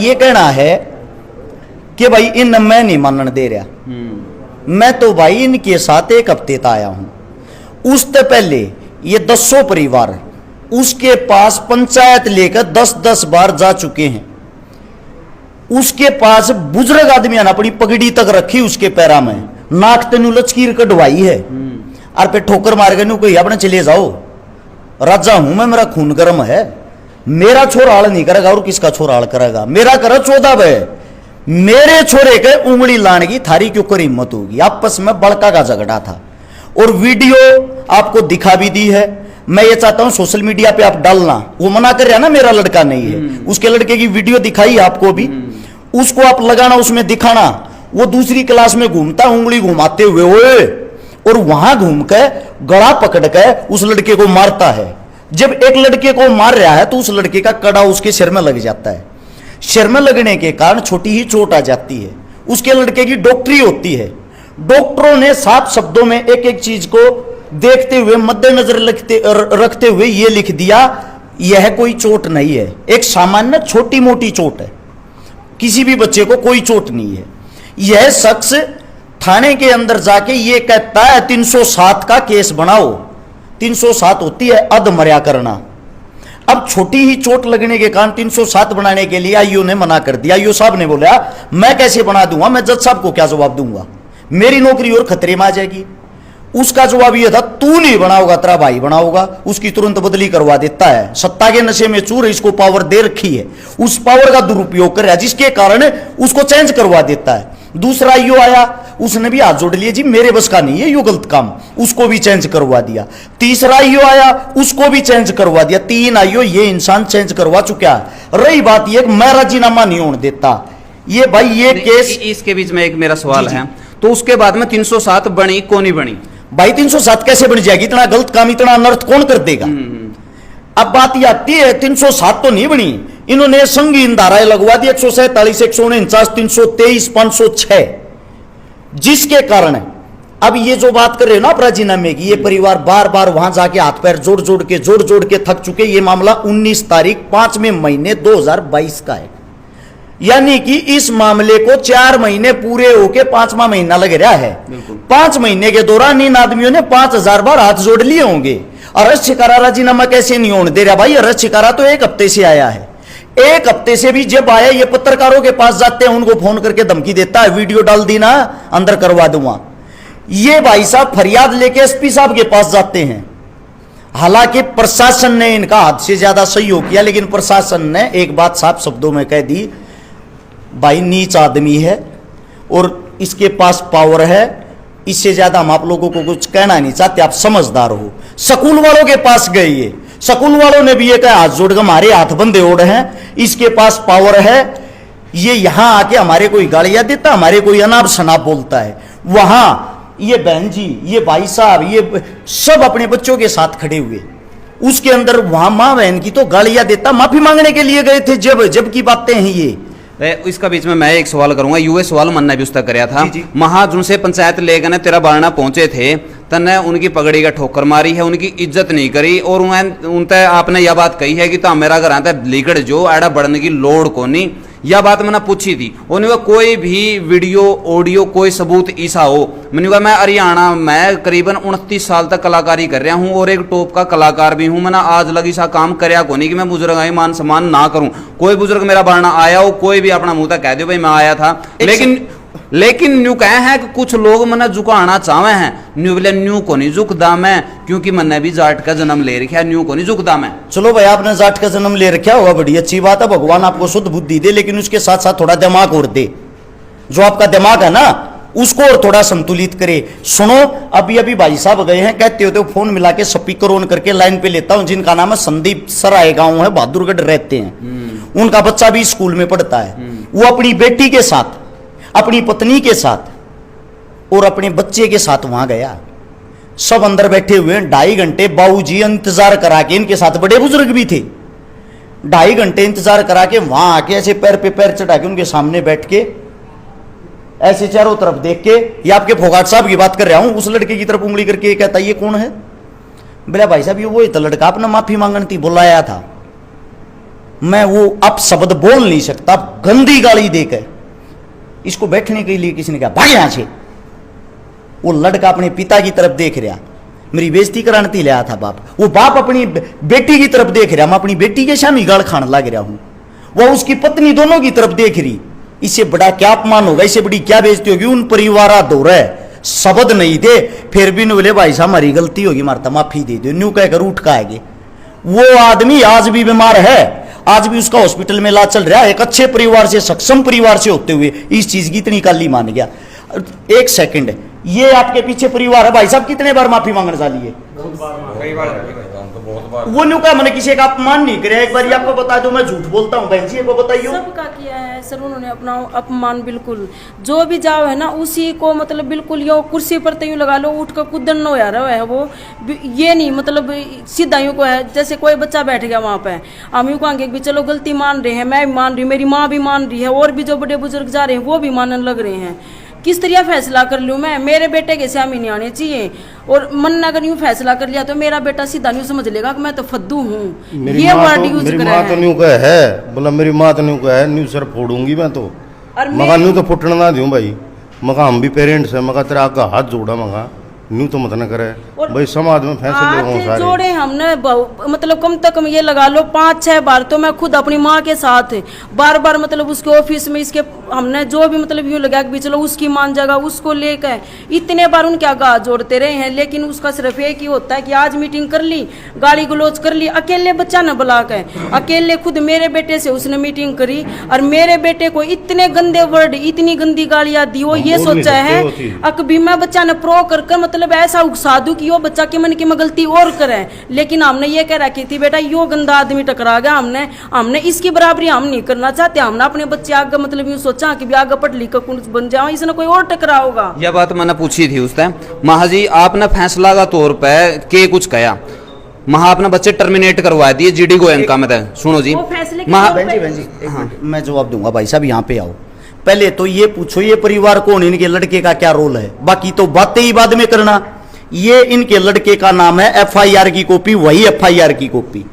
ये कहना है कि भाई इन मैं नहीं मानने दे रहा, मैं तो भाई इनके साथ एक हफ्ते तक आया हूं। उससे पहले ये 10 परिवार उसके पास पंचायत लेकर 10-10 बार जा चुके हैं। उसके पास बुजुर्ग आदमी ने अपनी पगड़ी तक रखी उसके पैरा में, नाक तेनू लचकीर कटवाई है और पे ठोकर मार के कोई अपने चले जाओ, राजा हूं मैं, मेरा खून गर्म है, मेरा छोरा हाल नहीं करेगा और किसका छोरा हाल करेगा, मेरा कर 14 बे, मेरे छोरे के उंगली लाने की थारी क्यों कर हिम्मत होगी। आपस में बड़का का झगड़ा था और वीडियो आपको दिखा भी दी है। मैं ये चाहता हूं सोशल मीडिया पे आप डालना, वो मना कर रहा ना मेरा लड़का नहीं है, उसके लड़के की वीडियो दिखाई आपको भी, उसको आप लगाना, उसमें दिखाना वो दूसरी क्लास में घूमता उंगली घुमाते हुए ओए, और वहां घूम के गला पकड़ के उस लड़के को मारता है। जब एक लड़के को मार रहा है तो उस लड़के का कड़ा उसके सिर में लग जाता है, सिर में लगने के कारण छोटी ही चोट आ जाती है। उसके लड़के की डॉक्टरी होती है, डॉक्टरों ने साफ शब्दों में एक एक चीज को देखते हुए मद्देनजर रखते हुए यह लिख दिया, यह कोई चोट नहीं है, एक सामान्य छोटी मोटी चोट है, किसी भी बच्चे को कोई चोट नहीं है। यह शख्स थाने के अंदर जाके यह कहता है 307 का केस बनाओ। 307 होती है अध मर्या करना। अब छोटी ही चोट लगने के कारण 307 बनाने के लिए आईओ ने मना कर दिया। आईओ साहब ने बोला मैं कैसे बना दूंगा, मैं जज साहब को क्या जवाब दूंगा, मेरी नौकरी और खतरे में आ जाएगी। उसका जवाब यह था तू नहीं बनाओगा तेरा भाई बनाओगा। उसकी तुरंत बदली करवा देता है। सत्ता के नशे में चूर, इसको पावर दे रखी है, उस पावर का दुरुपयोग कर रहा है जिसके कारण उसको चेंज करवा देता है। दूसरा आईओ आया, उसने भी हाथ जोड़ लिए जी मेरे बस का नहीं है यो गलत काम, उसको भी चेंज करवा दिया। तीसरा आईओ आया, उसको भी चेंज करवा दिया। 3 आईओ ये इंसान चेंज करवा चुका है। रही बात ये मैं राजीनामा नहीं होने देता, ये भाई ये केस। इसके बीच में एक मेरा सवाल है, तो उसके बाद में 307 बनी कौन नहीं बनी भाई? 307 कैसे बन जाएगी? इतना गलत काम इतना अनर्थ कौन कर देगा? अब बात ये आती है 307 तो नहीं बनी, इन्होंने संगीन धाराएं लगवा दी 147, 149, 323, 506, जिसके कारण अब ये जो बात कर रहे हो ना राजीनामे की, ये परिवार बार बार वहां जाके हाथ पैर जोड़ जोड़ के थक चुके। ये मामला 19 तारीख 5वें महीने 2022 का है, यानी कि इस मामले को 4 महीने पूरे होके 5वां महीना लग रहा है। 5 महीने के दौरान इन आदमियों ने 5000 बार हाथ जोड़ लिए होंगे। अरेस्ट शिकारा राजीनामा कैसे नहीं होने दे रहा भाई? अरेस्ट शिकारा तो 1 हफ्ते से आया है, 1 हफ्ते से भी जब आया ये पत्रकारों के पास जाते हैं, उनको फोन करके धमकी देता है वीडियो डाल दी ना अंदर करवा दूंगा। ये भाई साहब फरियाद लेके एसपी साहब के पास जाते हैं। हालांकि प्रशासन ने इनका हद से ज्यादा सहयोग किया, लेकिन प्रशासन ने एक बात साफ शब्दों में कह दी, भाई नीच आदमी है और इसके पास पावर है, इससे ज्यादा हम आप लोगों को कुछ कहना नहीं चाहते, आप समझदार हो। स्कूल वालों के पास गए, ये स्कूल वालों ने भी ये कहा हाथ जोड़ कर हमारे हाथ बंधे ओढ़ हैं, इसके पास पावर है, ये यहां आके हमारे कोई गालियां देता, हमारे कोई अनाप शनाप बोलता है। वहां ये बहन जी, ये भाई साहब, ये सब अपने बच्चों के साथ खड़े हुए, उसके अंदर वहां मां बहन की तो गालियां देता, माफी मांगने के लिए गए थे जब की बातें हैं ये। इसका बीच में मैं एक सवाल करूंगा, यूए सवाल मन्ना भी उसका कराया था। महाजुन से पंचायत लेकर ने तेरा बारना पहुंचे थे, तने उनकी पगड़ी का ठोकर मारी है, उनकी इज्जत नहीं करी, और उनते आपने यह बात कही है कि ता मेरा घर आता लिकड़ जो एड़ा बढ़ने की लोड़ को नहीं। यह बात मैंने पूछी थी, उन्होंने कोई भी वीडियो ऑडियो कोई सबूत ऐसा हो। मैंने कहा मैं हरियाणा में करीबन 29 साल तक कलाकारी कर रहा हूं और एक टॉप का कलाकार भी हूं, मैंने आज लगी सा काम करया को नहीं कि मैं बुजुर्ग आई मान सम्मान ना करूं। कोई बुजुर्ग मेरा बारना आया हो, कोई भी अपना मुंह तक कह दो भाई मैं आया था, लेकिन न्यू कहे हैं कि कुछ लोग मैंने झुकाना चाहे हैं, न्यू बोले न्यू को नहीं झुकदा मैं, क्योंकि मैंने भी जाट का जन्म ले रखा है, न्यू को नहीं झुकदा मैं। चलो भाई आपने जाट का जन्म ले रखा होगा, बड़ी अच्छी बात है, भगवान आपको शुद्ध बुद्धि दे, लेकिन उसके साथ साथ थोड़ा दिमाग और दे, जो आपका दिमाग है ना उसको और थोड़ा संतुलित करे। सुनो, अभी अभी भाई साहब गए हैं, कहते होते फोन मिला के स्पीकर ऑन करके लाइन पे लेता हूं, जिनका नाम है संदीप सराय, गांव है बहादुरगढ़ रहते हैं, उनका बच्चा भी स्कूल में पढ़ता है। वो अपनी बेटी के साथ, अपनी पत्नी के साथ और अपने बच्चे के साथ वहां गया, सब अंदर बैठे हुए 2.5 घंटे बाबूजी इंतजार करा के, इनके साथ बड़े बुजुर्ग भी थे, 2.5 घंटे इंतजार करा के वहां आके ऐसे पैर पे पैर चढ़ा के उनके सामने बैठ के ऐसे चारों तरफ देख के, ये आपके फोगाट साहब की बात कर रहा हूं, उस लड़के की तरफ उंगली करके ये कहता ये कौन है? बोला भाई साहब ये वो तो लड़का आपने माफी मांगने थी बुलाया था, मैं वो अब शब्द बोल नहीं सकता, गंदी गाली देकर इसको बैठने के लिए किसी ने कहा भाग यहां से। वो लड़का अपने पिता की तरफ देख रहा, मेरी बेइज्जती कराने ले आया था बाप। वो बाप अपनी बेटी की तरफ देख रहा, मैं अपनी बेटी के सामने गाल खाने लग रहा हूं, वह उसकी पत्नी दोनों की तरफ देख रही। इससे बड़ा क्या अपमान होगा, इससे बड़ी क्या बेइज्जती होगी। उन परिवार दो रहे शब्द नहीं थे, फिर भी बोले भाई साहब हमारी गलती होगी, मारता माफी दे दो, न्यू कहकर उठ का आएगी। वो आदमी आज भी बीमार है, आज भी उसका हॉस्पिटल में इलाज चल रहा है। एक अच्छे परिवार से, सक्षम परिवार से होते हुए इस चीज की इतनी काली मान गया। एक सेकंड, ये आपके पीछे परिवार है भाई साहब, कितने बार माफी मांगने वाली है? वो न्यू का मैंने किसी का अपमान नहीं करे। एक बार आपको बता दो, मैं झूठ बोलता हूँ बहन जी, को बताइए। सबका किया है सर उन्होंने अपना अपमान, बिल्कुल जो भी जाओ है ना उसी को मतलब बिल्कुल यो कुर्सी पर तो यूं लगा लो उठ कर कूदन हो रहा है। वो ये नहीं मतलब सीधा यूं को है जैसे कोई बच्चा बैठ गया वहाँ पे, हम यूं कहेंगे भी चलो गलती मान रहे हैं, मैं भी मान रही हूँ, मेरी माँ भी मान रही है, और भी जो बड़े बुजुर्ग जा रहे हैं वो भी मानने लग रहे हैं। किस तरह फैसला कर लूँ मैं? मेरे बेटे के सामने नहीं आने चाहिए, और मन अगर यूं फैसला कर लिया तो मेरा बेटा सीधा न्यू समझ लेगा कि मैं तो फद्दू हूँ। ये वर्ड यूज कर रहा है। न्यू का है बोला, मेरी माँ तो न्यू का है, न्यू सर फोड़ूंगी मैं तो, मगा न्यू तो फुटना ना दूं भाई, मगा हम भी पेरेंट्स है, मगा तेरा आका हाथ जोड़ा, मगा न्यू तो मत न करे भाई, समाज में फैसले हो सारे जोड़े हमने मतलब कम से कम ये लगा लो 5-6 बार तो मैं खुद अपनी माँ के साथ बार बार मतलब उसके ऑफिस में इसके हमने जो भी मतलब यूँ लगा कि चलो उसकी मान जगह उसको लेकर इतने बार उनके आगे हाथ जोड़ते रहे हैं, लेकिन उसका सिर्फ एक ही होता है कि आज मीटिंग कर ली, गाली गलौज कर ली, अकेले बच्चा न बुला कर, अकेले खुद मेरे बेटे से उसने मीटिंग करी और मेरे बेटे को इतने गंदे वर्ड, इतनी गंदी गालियां दी। वो ये सोचा है अकभी मैं बच्चा ने प्रो कर मतलब ऐसा उकसा दूं कि यो बच्चा के मन की मैं गलती और करे, लेकिन हमने ये कह रखी थी बेटा यो गंदा आदमी टकरा गया, हमने इसकी बराबरी हम नहीं करना चाहते, हमने अपने बच्चे आगे मतलब यूं सोचा कि भी आगे पढ़ लिख कर बन जाओ, इसने कोई और टकरा होगा। यह बात मैंने पूछी थी उस टाइम। महाजी आपने फैसला का तौर पे के कुछ कहा, महा अपना बच्चे टर्मिनेट करवा दिए जीडी गोयनका में। सुनो जी मैं जवाब दूंगा भाई साहब, यहाँ पे आओ। पहले तो ये पूछो ये परिवार कौन, इनके लड़के का क्या रोल है, बाकी तो बातें ही बाद में करना। ये इनके लड़के का नाम है, एफआईआर की कॉपी वही एफआईआर की कॉपी,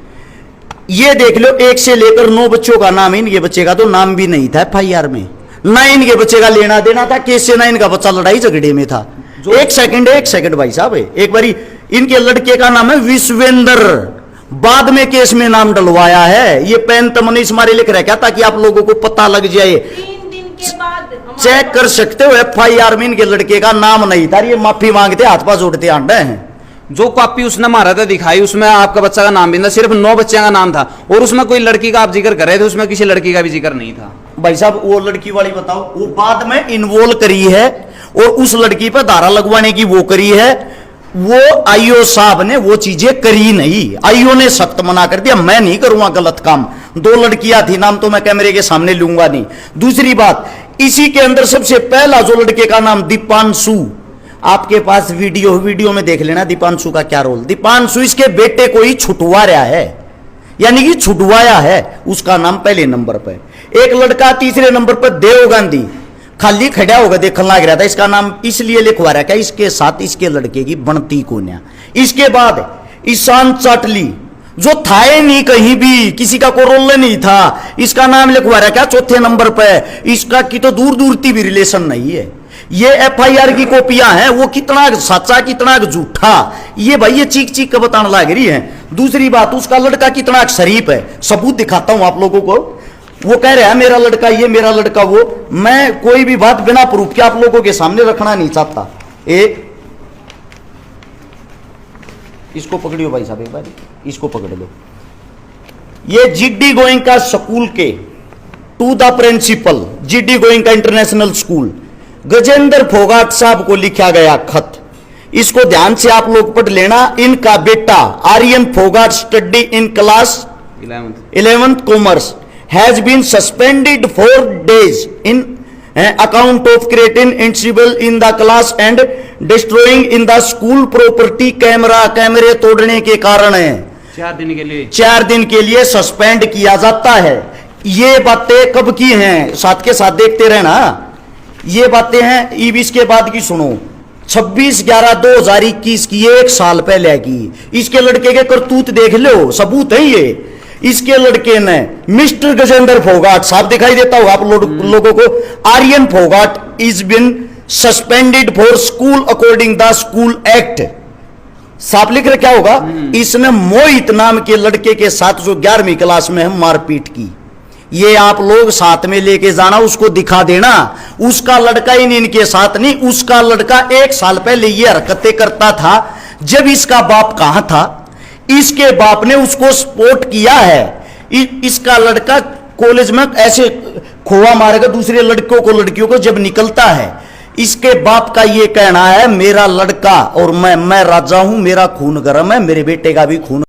ये देख लो 1 से लेकर 9 बच्चों का नाम, इनके बच्चे का तो नाम भी नहीं था एफआईआर में, ना इनके बच्चे का लेना देना था केस से, ना इनका बच्चा लड़ाई झगड़े में था। एक सेकंड भाई साहब, एक बारी इनके लड़के का नाम है विश्वेंद्र, बाद में केस में नाम डलवाया है। ये पेन तमनीस मारे लिख रहा क्या ताकि आप लोगों को पता लग जाए, चेक कर सकते हो एफआईआर में इनके लड़के का नाम नहीं था। ये माफी मांगते हाथ पास जोड़ते आंडे हैं। जो कॉपी उसने मारा था दिखाई, उसमें आपका बच्चा का नाम भी था, सिर्फ 9 बच्चों का नाम था, और उसमें कोई लड़की का आप जिक्र कर रहे थे, उसमें किसी लड़की का भी जिक्र नहीं था। भाई साहब वो लड़की वाली बताओ, वो बाद में इन्वॉल्व करी है और उस लड़की पर धारा लगवाने की वो करी है, वो आईओ साहब ने वो चीजें करी नहीं, आईओ ने सख्त मना कर दिया, मैं नहीं करूंगा गलत काम। 2 लड़कियां थी, नाम तो मैं कैमरे के सामने लूंगा नहीं। दूसरी बात, इसी के अंदर सबसे पहला जो लड़के का नाम दीपांशु, आपके पास वीडियो में देख लेना दीपांशु का क्या रोल। दीपांशु इसके बेटे को ही छुटवा रहा है, यानी कि छुटवाया है, उसका नाम पहले नंबर पर। एक लड़का तीसरे नंबर पर देव गांधी, खाली खड़ा होगा देखने लग रहा था, इसका नाम इसलिए लिखवा रहा है इसके साथ इसके लड़के की बनती कोन्या। इसके बाद ईशान चाटली जो था ही नहीं कहीं भी, किसी का कोई रोल नहीं था, इसका नाम लिखवा रहा क्या 4थे नंबर पे, इसका की तो दूर दूर की भी रिलेशन नहीं है। ये एफआईआर की कॉपियां हैं, वो कितना सच्चा कितना झूठा ये भाई ये चीख चीख कर बताने लग रही है। दूसरी बात, उसका लड़का कितना शरीफ है, सबूत दिखाता हूं आप लोगों को। वो कह रहा है मेरा लड़का ये, मेरा लड़का वो। मैं कोई भी बात बिना प्रूफ के आप लोगों के सामने रखना नहीं चाहता। एक इसको पकड़ियो भाई साहब, एक बार इसको पकड़ लो। ये जीडी गोयनका स्कूल के to the principal, GD Goenka international school, Gajendra Phogat साहब को लिखा गया खत, इसको ध्यान से आप लोग पढ़ लेना। इनका बेटा Aryan Phogat study in class 11th commerce has been suspended 4 days in account of creating incivility in the class and destroying in the school property। कैमरे तोड़ने के कारण है 4 दिन के लिए सस्पेंड किया जाता है। ये बातें कब की हैं, साथ के साथ देखते रहना। ये बातें हैं इसके बाद की सुनो, 26/11/2021 की, 1 साल पहले की। इसके लड़के के करतूत देख लो, सबूत है ये। इसके लड़के ने मिस्टर गजेंद्र फोगाट, साहब दिखाई देता होगा आप लोगों को, Aryan Phogat is been suspended for school according the school act. साफ लिख रहे क्या होगा, इसने मोहित नाम के लड़के के साथ जो 11वीं क्लास में हम मारपीट की, ये आप लोग साथ में लेके जाना, उसको दिखा देना। उसका लड़का ही इनके साथ नहीं, उसका लड़का 1 साल पहले ये हरकतें करता था जब इसका बाप कहां था। इसके बाप ने उसको सपोर्ट किया है। इसका लड़का कॉलेज में ऐसे खोआ मारेगा दूसरे लड़कों को, लड़कियों को जब निकलता है। इसके बाप का ये कहना है मेरा लड़का और मैं राजा हूं, मेरा खून गर्म है, मेरे बेटे का भी खून